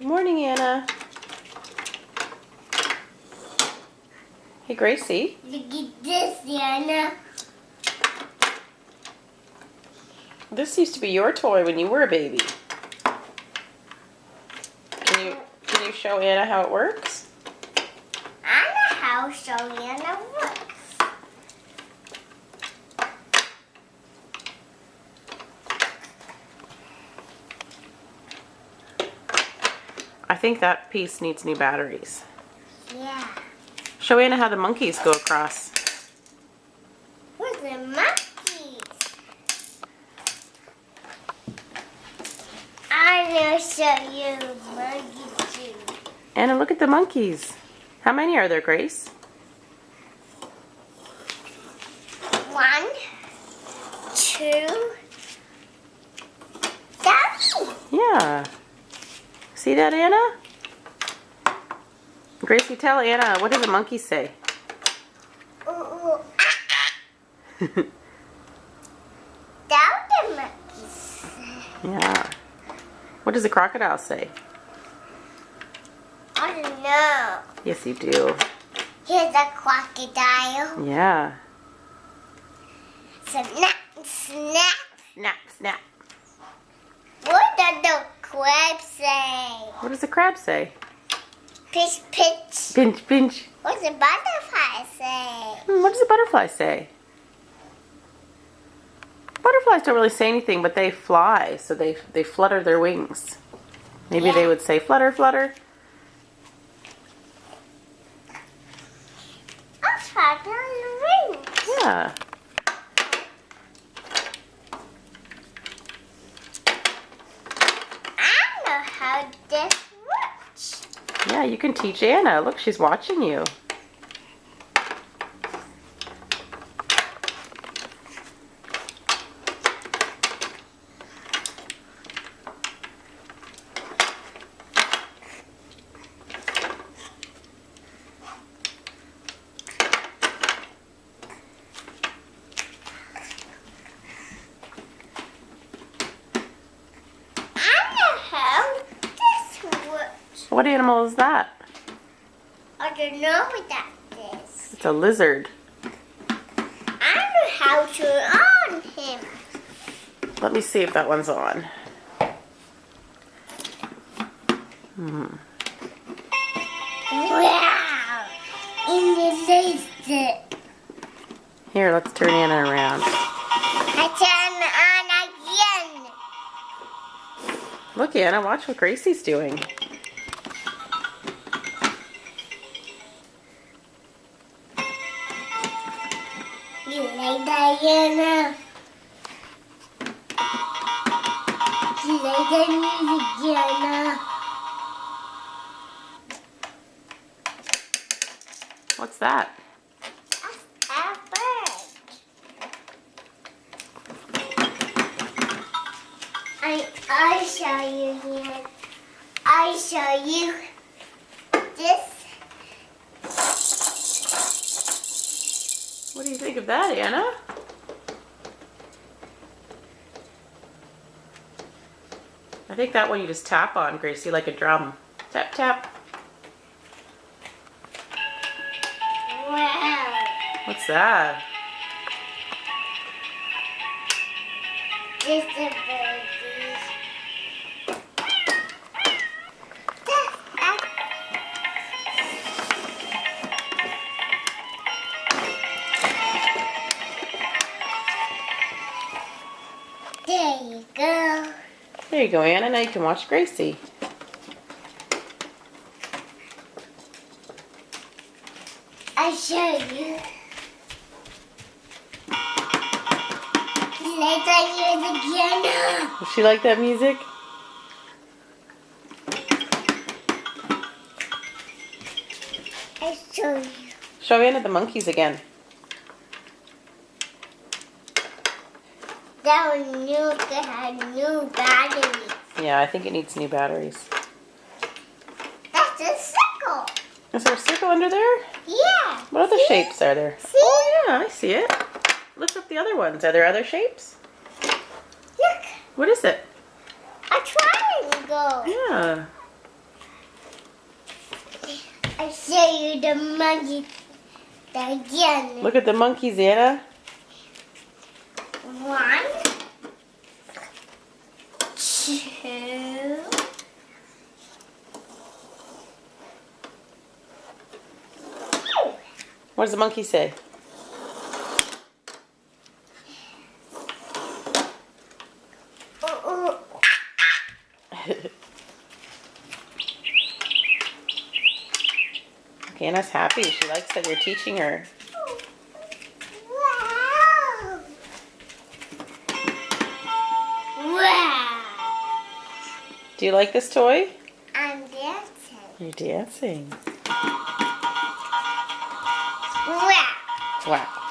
Good morning, Anna. Hey, Gracie. Look at this, Anna. This used to be your toy when you were a baby. Can you show Anna how it works? I know how to show Anna works. I think that piece needs new batteries. Yeah. Show Anna how the monkeys go across. Where's the monkeys? I'm going to show you monkeys too. Anna, look at the monkeys. How many are there, Grace? 1, 2, 3. Yeah. See that, Anna? Gracie, tell Anna, what does a monkey say? Ooh, That's the monkeys. Yeah. What does a crocodile say? I don't know. Yes, you do. Here's a crocodile. Yeah. Snap, snap. Snap, snap. What does the crab say? What does the crab say? Pitch, pitch. Pinch, pinch. What does the butterfly say? What does a butterfly say? Butterflies don't really say anything, but they fly, so they flutter their wings. Maybe they would say flutter, flutter. I'm fluttering the wings. Yeah. I know how this works. Yeah, you can teach Anna. Look, she's watching you. I know how this works. What animal is that? I don't know what that is. It's a lizard. I know how to on him. Let me see if that one's on. Wow. And it lays it. Here, let's turn Anna around. I turn on again. Look, Anna, watch what Gracie's doing. You like Diana. You like the music, Diana. What's that? That's a bird. I show you here. I show you this. What do you think of that, Anna? I think that one you just tap on, Gracie, like a drum. Tap, tap. Wow. What's that? This is a birdie. There you go. There you go, Anna. Now you can watch Gracie. I show you. Let's hear the piano. Does she like that music? I show you. Show Anna the monkeys again. That one new had new batteries. Yeah, I think it needs new batteries. That's a circle. Is there a circle under there? Yeah. What other See? shapes are there? See? Oh, yeah, I see it. Lift up the other ones. Are there other shapes? Look, What is it? a triangle. Yeah. I show you the monkey again. Look at the monkeys, Anna. 1, 2. What does the monkey say? Okay, Anna's happy. She likes that you're teaching her. Wow. Wow. Do you like this toy? I'm dancing. You're dancing. Wow. Wow.